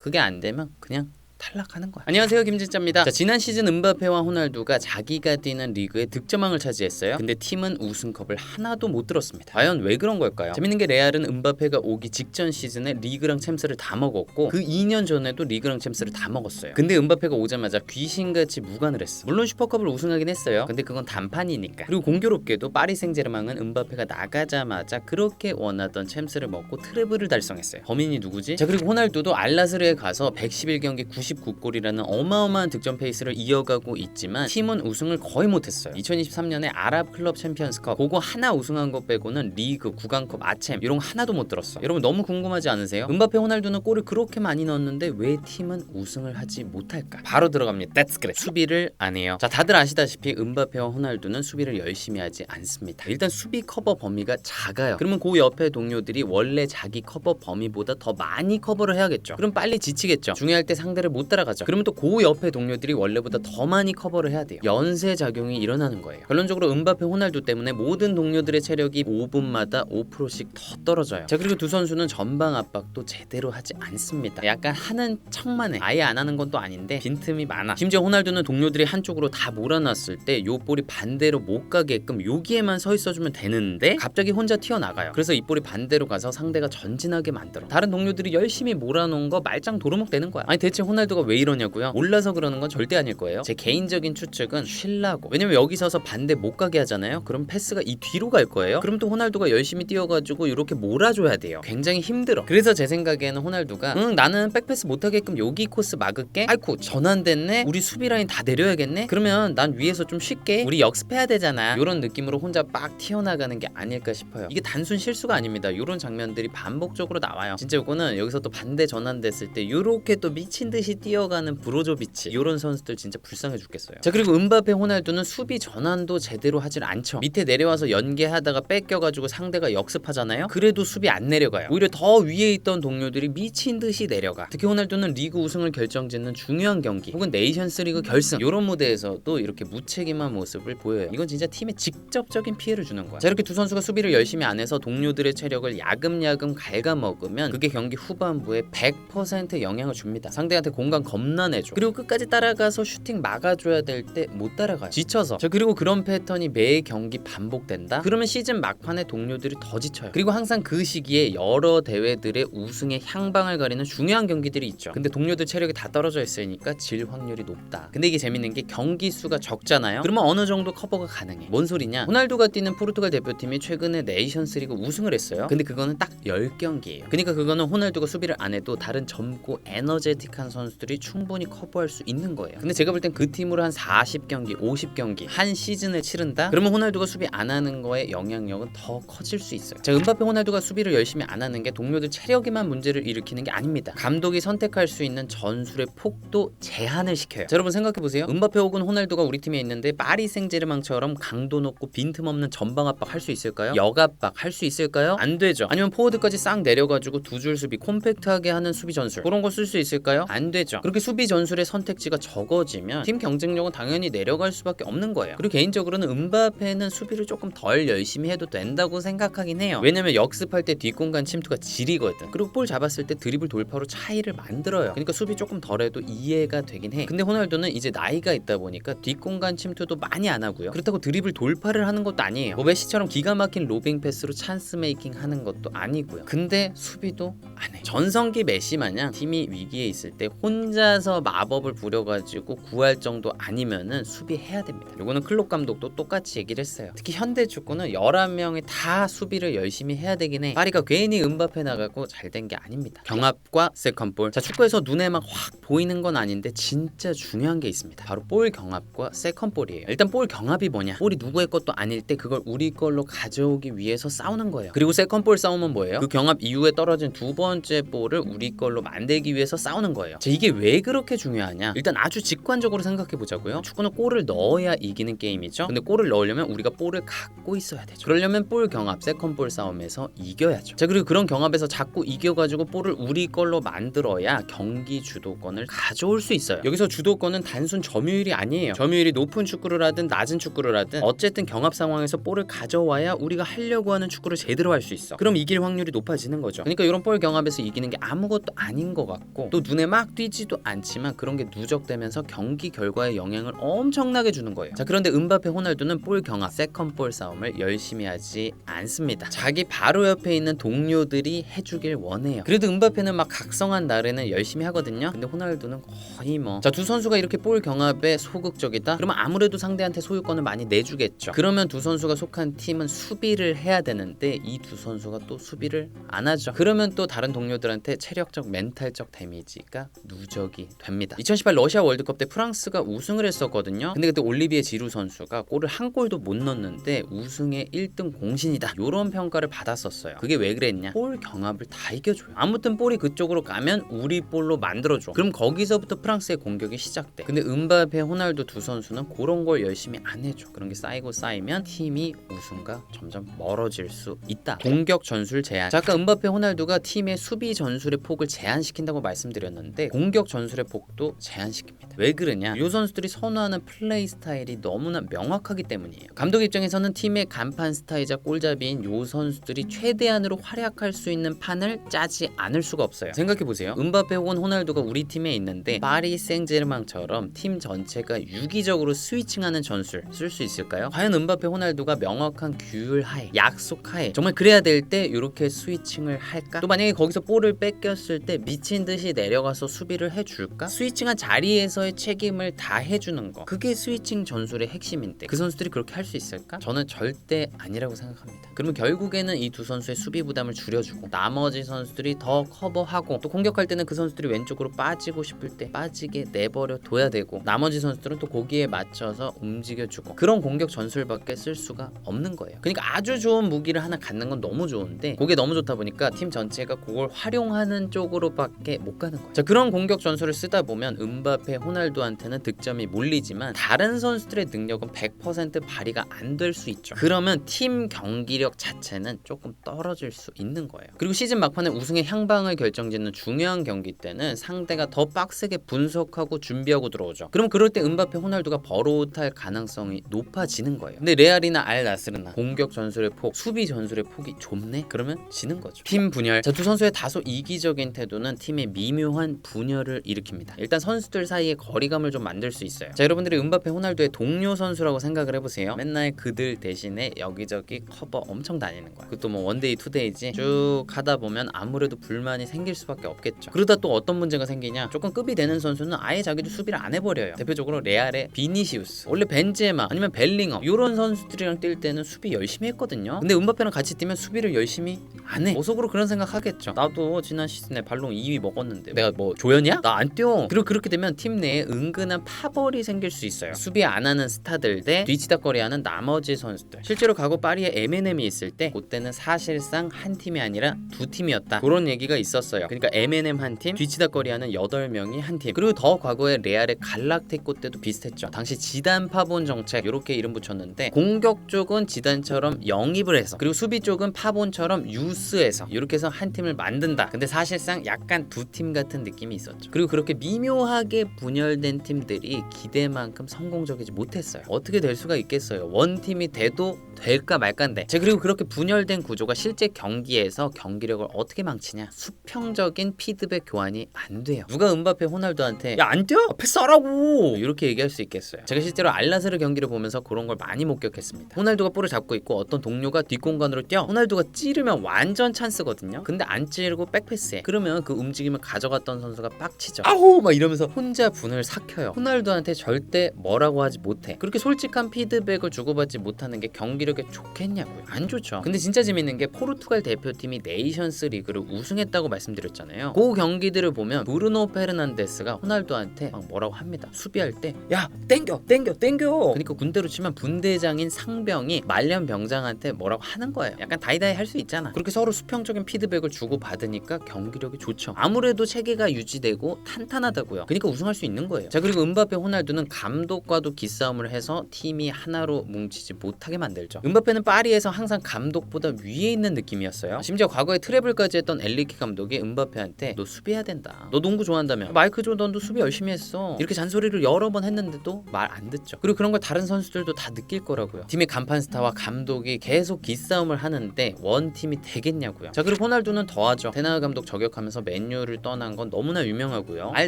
그게 안 되면 그냥 탈락하는 거야. 안녕하세요, 김진짜입니다. 자, 지난 시즌 은바페와 호날두가 자기가 뛰는 리그의 득점왕을 차지했어요. 근데 팀은 우승컵을 하나도 못 들었습니다. 과연 왜 그런 걸까요? 재밌는 게 레알은 은바페가 오기 직전 시즌에 리그랑 챔스를 다 먹었고 그 2년 전에도 리그랑 챔스를 다 먹었어요. 근데 은바페가 오자마자 귀신같이 무관을 했어. 물론 슈퍼컵을 우승하긴 했어요. 근데 그건 단판이니까. 그리고 공교롭게도 파리 생제르맹은 은바페가 나가자마자 그렇게 원하던 챔스를 먹고 트래블을 달성했어요. 범인이 누구지? 자, 그리고 호날두도 알나스르에 가서 111경기 99골이라는 어마어마한 득점 페이스를 이어가고 있지만 팀은 우승을 거의 못했어요. 2023년에 아랍 클럽 챔피언스컵 그거 하나 우승한 것 빼고는 리그, 구강컵, 아챔 이런 거 하나도 못 들었어. 여러분 너무 궁금하지 않으세요? 은바페, 호날두는 골을 그렇게 많이 넣었는데 왜 팀은 우승을 하지 못할까? 바로 들어갑니다. That's great. 수비를 안 해요. 자, 다들 아시다시피 은바페와 호날두는 수비를 열심히 하지 않습니다. 일단 수비 커버 범위가 작아요. 그러면 그 옆에 동료들이 원래 자기 커버 범위보다 더 많이 커버를 해야겠죠. 그럼 빨리 지치겠죠. 중요할 때 상대를 못 따라가죠. 그러면 또 그 옆에 동료들이 원래보다 더 많이 커버를 해야 돼요. 연쇄 작용이 일어나는 거예요. 결론적으로 은바페, 호날두 때문에 모든 동료들의 체력이 5분마다 5%씩 더 떨어져요. 자, 그리고 두 선수는 전방 압박도 제대로 하지 않습니다. 약간 하는 척만 해. 아예 안 하는 건 또 아닌데 빈틈이 많아. 심지어 호날두는 동료들이 한쪽으로 다 몰아놨을 때 요 볼이 반대로 못 가게끔 여기에만 서 있어주면 되는데 갑자기 혼자 튀어나가요. 그래서 이 볼이 반대로 가서 상대가 전진하게 만들어. 다른 동료들이 열심히 몰아놓은 거 말짱 도루묵 되는 거야. 아니 대체 호날두가 왜 이러냐고요? 몰라서 그러는 건 절대 아닐 거예요. 제 개인적인 추측은 쉴라고. 왜냐면 여기 서서 반대 못 가게 하잖아요. 그럼 패스가 이 뒤로 갈 거예요. 그럼 또 호날두가 열심히 뛰어가지고 이렇게 몰아줘야 돼요. 굉장히 힘들어. 그래서 제 생각에는 호날두가 나는 백패스 못하게끔 여기 코스 막을게. 아이쿠 전환됐네. 우리 수비 라인 다 내려야겠네. 그러면 난 위에서 좀 쉽게 우리 역습해야 되잖아. 이런 느낌으로 혼자 빡 튀어나가는 게 아닐까 싶어요. 이게 단순 실수가 아닙니다. 이런 장면들이 반복적으로 나와요. 진짜 이거는 여기서 또 반대 전환됐을 때 이렇게 또 미친 듯이 뛰어가는 브로조비치 이런 선수들 진짜 불쌍해 죽겠어요. 자, 그리고 은바페, 호날두는 수비 전환도 제대로 하질 않죠. 밑에 내려와서 연계하다가 뺏겨가지고 상대가 역습하잖아요. 그래도 수비 안 내려가요. 오히려 더 위에 있던 동료들이 미친 듯이 내려가. 특히 호날두는 리그 우승을 결정짓는 중요한 경기 혹은 네이션스리그 결승 이런 무대에서도 이렇게 무책임한 모습을 보여요. 이건 진짜 팀에 직접적인 피해를 주는 거야. 자, 이렇게 두 선수가 수비를 열심히 안 해서 동료들의 체력을 야금야금 갉아먹으면 그게 경기 후반부에 100% 영향을 줍니다. 상대한테 공간 겁나 내줘. 그리고 끝까지 따라가서 슈팅 막아줘야 될 때 못 따라가요. 지쳐서. 자, 그리고 그런 패턴이 매 경기 반복된다? 그러면 시즌 막판에 동료들이 더 지쳐요. 그리고 항상 그 시기에 여러 대회들의 우승의 향방을 가리는 중요한 경기들이 있죠. 근데 동료들 체력이 다 떨어져 있으니까 질 확률이 높다. 근데 이게 재밌는 게 경기 수가 적잖아요. 그러면 어느 정도 커버가 가능해. 뭔 소리냐? 호날두가 뛰는 포르투갈 대표팀이 최근에 네이션스리그 우승을 했어요. 근데 그거는 딱 10경기예요. 그러니까 그거는 호날두가 수비를 안 해도 다른 젊고 에너제틱한 선수들이 충분히 커버할 수 있는 거예요. 근데 제가 볼 땐 그 팀으로 한 40경기, 50경기 한 시즌을 치른다? 그러면 호날두가 수비 안 하는 거에 영향력은 더 커질 수 있어요. 자, 은바페, 호날두가 수비를 열심히 안 하는 게 동료들 체력에만 문제를 일으키는 게 아닙니다. 감독이 선택할 수 있는 전술의 폭도 제한을 시켜요. 자, 여러분 생각해보세요. 은바페 혹은 호날두가 우리 팀에 있는데 파리 생제르맹처럼 강도 높고 빈틈없는 전방 압박 할 수 있을까요? 역압박 할 수 있을까요? 안 되죠. 아니면 포워드까지 싹 내려가지고 두 줄 수비 콤팩트하게 하는 수비 전술 그런 거 쓸 수 있을까요? 안 되죠. 그렇게 수비 전술의 선택지가 적어지면 팀 경쟁력은 당연히 내려갈 수밖에 없는 거예요. 그리고 개인적으로는 은바페는 수비를 조금 덜 열심히 해도 된다고 생각하긴 해요. 왜냐면 역습할 때 뒷공간 침투가 지리거든. 그리고 볼 잡았을 때 드리블 돌파로 차이를 만들어요. 그러니까 수비 조금 덜 해도 이해가 되긴 해. 근데 호날두는 이제 나이가 있다 보니까 뒷공간 침투도 많이 안 하고요. 그렇다고 드리블 돌파를 하는 것도 아니에요. 뭐 메시처럼 기가 막힌 로빙 패스로 찬스 메이킹 하는 것도 아니고요. 근데 수비도 안 해. 전성기 메시 마냥 팀이 위기에 있을 때 혼자서 마법을 부려가지고 구할 정도 아니면은 수비해야 됩니다. 요거는 클롭 감독도 똑같이 얘기를 했어요. 특히 현대 축구는 11명이 다 수비를 열심히 해야 되긴 해. 파리가 괜히 은바페 나가고 잘 된 게 아닙니다. 경합과 세컨볼. 자, 축구에서 눈에 막 확 보이는 건 아닌데 진짜 중요한 게 있습니다. 바로 볼 경합과 세컨볼이에요. 일단 볼 경합이 뭐냐? 볼이 누구의 것도 아닐 때 그걸 우리 걸로 가져오기 위해서 싸우는 거예요. 그리고 세컨볼 싸움은 뭐예요? 그 경합 이후에 떨어진 두 번째 볼을 우리 걸로 만들기 위해서 싸우는 거예요. 자, 이게 왜 그렇게 중요하냐? 일단 아주 직관적으로 생각해 보자고요. 축구는 골을 넣어야 이기는 게임이죠. 근데 골을 넣으려면 우리가 볼을 갖고 있어야 되죠. 그러려면 볼 경합, 세컨볼 싸움에서 이겨야죠. 자, 그리고 그런 경합에서 자꾸 이겨가지고 볼을 우리 걸로 만들어야 경기 주도권을 가져올 수 있어요. 여기서 주도권은 단순 점유율이 아니에요. 점유율이 높은 축구를 하든 낮은 축구를 하든 어쨌든 경합 상황에서 볼을 가져와야 우리가 하려고 하는 축구를 제대로 할 수 있어. 그럼 이길 확률이 높아지는 거죠. 그러니까 이런 볼 경합에서 이기는 게 아무것도 아닌 것 같고 또 눈에 막 띄지도 않지만 그런 게 누적되면서 경기 결과에 영향을 엄청나게 주는 거예요. 자, 그런데 음바페, 호날두는 볼 경합, 세컨볼 싸움을 열심히 하지 않습니다. 자기 바로 옆에 있는 동료들이 해주길 원해요. 그래도 음바페는 막 각성한 날에는 열심히 하거든요. 근데 호날두는 거의 뭐 자, 두 선수가 이렇게 볼 경합에 소극적이다? 그러면 아무래도 상대한테 소유권을 많이 내주겠죠. 그러면 두 선수가 속한 팀은 수비를 해야 되는데 이 두 선수가 또 수비를 안 하죠. 그러면 또 다른 동료들한테 체력적, 멘탈적 데미지가 누적이 됩니다. 2018 러시아 월드컵 때 프랑스가 우승을 했었거든요. 근데 그때 올리비에 지루 선수가 골을 한 골도 못 넣었는데 우승의 1등 공신이다, 요런 평가를 받았었어요. 그게 왜 그랬냐? 볼 경합을 다 이겨줘요. 아무튼 볼이 그쪽으로 가면 우리 볼로 만들어줘. 그럼 거기서부터 프랑스의 공격이 시작돼. 근데 음바페, 호날두 두 선수는 그런 걸 열심히 안 해줘. 그런 게 쌓이고 쌓이면 팀이 우승과 점점 멀어질 수 있다. 공격 전술 제한. 자, 아까 음바페, 호날두가 팀의 수비 전술의 폭을 제한시킨다고 말씀드렸는데 공격 전술의 폭도 제한시킵니다. 왜 그러냐? 이 선수들이 선호하는 플레이 스타일이 너무나 명확하기 때문이에요. 감독 입장에서는 팀의 간판 스타이자 골잡이인 이 선수들이 최대한으로 활약할 수 있는 판을 짜지 않을 수가 없어요. 생각해보세요. 음바페 혹은 호날두가 우리 팀에 있는데 파리 생제르맹처럼 팀 전체가 유기적으로 스위칭하는 전술 쓸 수 있을까요? 과연 음바페, 호날두가 명확한 규율 하에, 약속 하에 정말 그래야 될 때 이렇게 스위칭을 할까? 또 만약에 거기서 볼을 뺏겼을 때 미친 듯이 내려가서 수비를 해줄까? 스위칭한 자리에서의 책임을 다 해주는 거, 그게 스위칭 전술의 핵심인데 그 선수들이 그렇게 할 수 있을까? 저는 절대 아니라고 생각합니다. 그러면 결국에는 이 두 선수의 수비 부담을 줄여주고 나머지 선수들이 더 커버하고 또 공격할 때는 그 선수들이 왼쪽으로 빠지고 싶을 때 빠지게 내버려 둬야 되고 나머지 선수들은 또 거기에 맞춰서 움직여주고, 그런 공격 전술밖에 쓸 수가 없는 거예요. 그러니까 아주 좋은 무기를 하나 갖는 건 너무 좋은데 그게 너무 좋다 보니까 팀 전체가 그걸 활용하는 쪽으로밖에 못 가는 거예요. 자, 그런 공격 전술을 쓰다 보면 음바페, 호날두한테는 득점이 몰리지만 다른 선수들의 능력은 100% 발휘가 안 될 수 있죠. 그러면 팀 경기력 자체는 조금 떨어질 수 있는 거예요. 그리고 시즌 막판에 우승의 향방을 결정짓는 중요한 경기 때는 상대가 더 빡세게 분석하고 준비하고 들어오죠. 그럼 그럴 때 음바페, 호날두가 버릇할 가능성이 높아지는 거예요. 근데 레알이나 알 나스르나 공격 전술의 폭, 수비 전술의 폭이 좁네? 그러면 지는 거죠. 팀 분열. 자, 두 선수의 다소 이기적인 태도는 팀의 미묘한 분열을 일으킵니다. 일단 선수들 사이에 거리감을 좀 만들 수 있어요. 자, 여러분들이 음바페, 호날두의 동료 선수라고 생각을 해보세요. 맨날 그들 대신에 여기저기 커버 엄청 다니는 거야. 그것도 뭐 원데이 투데이지 쭉 하다 보면 아무래도 불만이 생길 수밖에 없겠죠. 그러다 또 어떤 문제가 생기냐? 조금 급이 되는 선수는 아예 자기도 수비를 안 해버려요. 대표적으로 레알의 비니시우스, 원래 벤제마 아니면 벨링엄, 이런 선수들이랑 뛸 때는 수비 열심히 했거든요. 근데 음바페랑 같이 뛰면 수비를 열심히 안 해. 속으로 그런 생각 하겠죠. 나도 지난 시즌에 발롱 2위 먹었는데 내가 뭐 조연이야? 나 안 뛰어. 그리고 그렇게 되면 팀 내에 은근한 파벌이 생길 수 있어요. 수비 안 하는 스타들 대 뒤치다거리하는 나머지 선수들. 실제로 과거 파리에 M&M이 있을 때 그때는 사실상 한 팀이 아니라 두 팀이었다, 그런 얘기가 있었어요. 그러니까 M&M 한 팀, 뒤치다거리하는 8명이 한 팀. 그리고 더 과거에 레알의 갈락테코 때도 비슷했죠. 당시 지단 파본 정책 이렇게 이름 붙였는데 공격 쪽은 지단처럼 영입을 해서, 그리고 수비 쪽은 파본처럼 유스해서 이렇게 해서 한 팀을 만든다. 근데 사실상 약간 두 팀 같은 느낌이 있었죠. 그리고 그렇게 미묘하게 분열된 팀들이 기대만큼 성공적이지 못했어요. 어떻게 될 수가 있겠어요. 원팀이 돼도 될까 말까인데. 그리고 그렇게 분열된 구조가 실제 경기에서 경기력을 어떻게 망치냐? 수평적인 피드백 교환이 안 돼요. 누가 음바페, 호날두한테 야, 안 뛰어? 패스하라고 이렇게 얘기할 수 있겠어요. 제가 실제로 알나스르 경기를 보면서 그런 걸 많이 목격했습니다. 호날두가 볼을 잡고 있고 어떤 동료가 뒷공간으로 뛰어. 호날두가 찌르면 완전 찬스거든요. 근데 안 찌르고 백패스해. 그러면 그 움직임을 가져갔던 선수가 빡치죠. 아우 막 이러면서 혼자 분을 삭혀요. 호날두한테 절대 뭐라고 하지 못해. 그렇게 솔직한 피드백을 주고받지 못하는 게 경기력 경기력에 좋겠냐고요? 안 좋죠. 근데 진짜 재밌는 게 포르투갈 대표팀이 네이션스 리그를 우승했다고 말씀드렸잖아요. 그 경기들을 보면 브루노 페르난데스가 호날두한테 막 뭐라고 합니다. 수비할 때 야 땡겨 그러니까 군대로 치면 분대장인 상병이 말년 병장한테 뭐라고 하는 거예요. 약간 다이다이 할 수 있잖아. 그렇게 서로 수평적인 피드백을 주고 받으니까 경기력이 좋죠. 아무래도 체계가 유지되고 탄탄하다고요. 그러니까 우승할 수 있는 거예요. 자, 그리고 음바페 호날두는 감독과도 기싸움을 해서 팀이 하나로 뭉치지 못하게 만들죠. 음바페는 파리에서 항상 감독보다 위에 있는 느낌이었어요. 심지어 과거에 트래블까지 했던 엘리키 감독이 음바페한테 너 수비해야 된다. 너 농구 좋아한다며. 마이클 조던도 수비 열심히 했어. 이렇게 잔소리를 여러 번 했는데도 말 안 듣죠. 그리고 그런 걸 다른 선수들도 다 느낄 거라고요. 팀의 간판 스타와 감독이 계속 기싸움을 하는데 원팀이 되겠냐고요. 자, 그리고 호날두는 더하죠. 테나흐 감독 저격하면서 맨유를 떠난 건 너무나 유명하고요. 알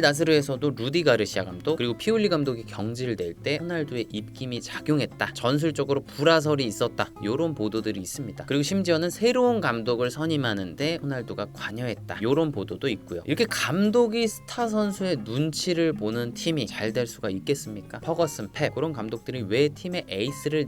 나스르에서도 루디 가르시아 감독 그리고 피올리 감독이 경질을 낼 때 호날두의 입김이 작용했다. 전술적으로 불화설이 있었다. 이런 보도들이 있습니다. 그리고 심지어는 새로운 감독을 선임하는데 호날두가 관여했다. 이런 보도도 있고요. 이렇게 감독이 스타 선수의 눈치를 보는 팀이 잘 될 수가 있겠습니까? 퍼거슨, 펩 그런 감독들이 왜 팀의 에이스를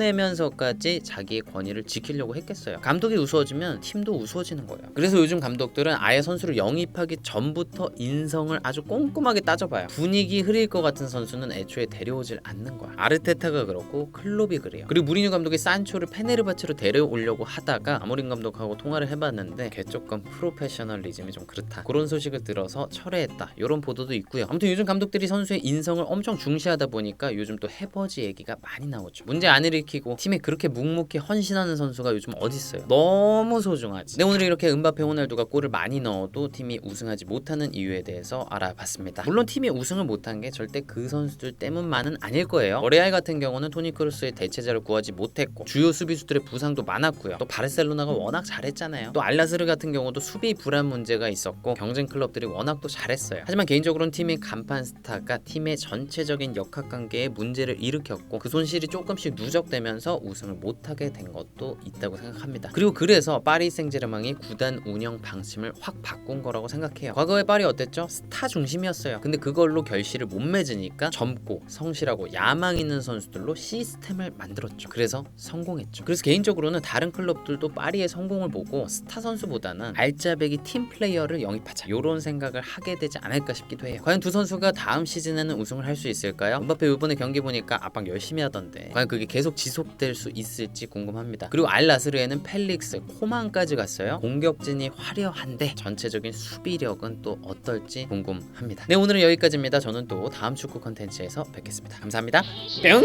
내보내면서까지 자기의 권위를 지키려고 했겠어요? 감독이 우스워지면 팀도 우스워지는 거예요. 그래서 요즘 감독들은 아예 선수를 영입하기 전부터 인성을 아주 꼼꼼하게 따져봐요. 분위기 흐릴 것 같은 선수는 애초에 데려오질 않는 거야. 아르테타가 그렇고 클롭이 그래요. 그리고 무리뉴 감독이 산초를 페네르바체로 데려오려고 하다가 아모린 감독하고 통화를 해봤는데 걔 조금 프로페셔널리즘이 좀 그렇다. 그런 소식을 들어서 철회했다. 이런 보도도 있고요. 아무튼 요즘 감독들이 선수의 인성을 엄청 중시하다 보니까 요즘 또 해버지 얘기가 많이 나오죠. 문제 안 일으키고 팀에 그렇게 묵묵히 헌신하는 선수가 요즘 어딨어요. 너무 소중하지. 네, 오늘 이렇게 음바페 호날두가 골을 많이 넣어도 팀이 우승하지 못하는 이유에 대해서 알아봤습니다. 물론 팀이 우승을 못한 게 절대 그 선수들 때문만은 아닐 거예요. 레알 같은 경우는 토니 크루스의 대체자를 구하지 못했고 주요 수비수들의 부상도 많았고요. 또 바르셀로나가 워낙 잘했잖아요. 또 알나스르 같은 경우도 수비 불안 문제가 있었고 경쟁 클럽들이 워낙 또 잘했어요. 하지만 개인적으로는 팀의 간판 스타가 팀의 전체적인 역학관계에 문제를 일으켰고 그 손실이 조금씩 누적되면서 우승을 못하게 된 것도 있다고 생각합니다. 그리고 그래서 파리 생제르맹이 구단 운영 방침을 확 바꾼 거라고 생각해요. 과거에 파리 어땠죠? 스타 중심이었어요. 근데 그걸로 결실을 못 맺으니까 젊고 성실하고 야망 있는 선수들로 시스템을 만들었죠. 그래서 성공했죠. 그래서 개인적으로는 다른 클럽들도 파리의 성공을 보고 스타 선수보다는 알짜배기 팀 플레이어를 영입하자 이런 생각을 하게 되지 않을까 싶기도 해요. 과연 두 선수가 다음 시즌에는 우승을 할 수 있을까요? 음바페 이번에 경기 보니까 압박 열심히 하던데 과연 그게 계속 지속될 수 있을지 궁금합니다. 그리고 알나스르에는 펠릭스, 코만까지 갔어요. 공격진이 화려한데 전체적인 수비력은 또 어떨지 궁금합니다. 네, 오늘은 여기까지입니다. 저는 또 다음 축구 컨텐츠에서 뵙겠습니다. 감사합니다. 뿅!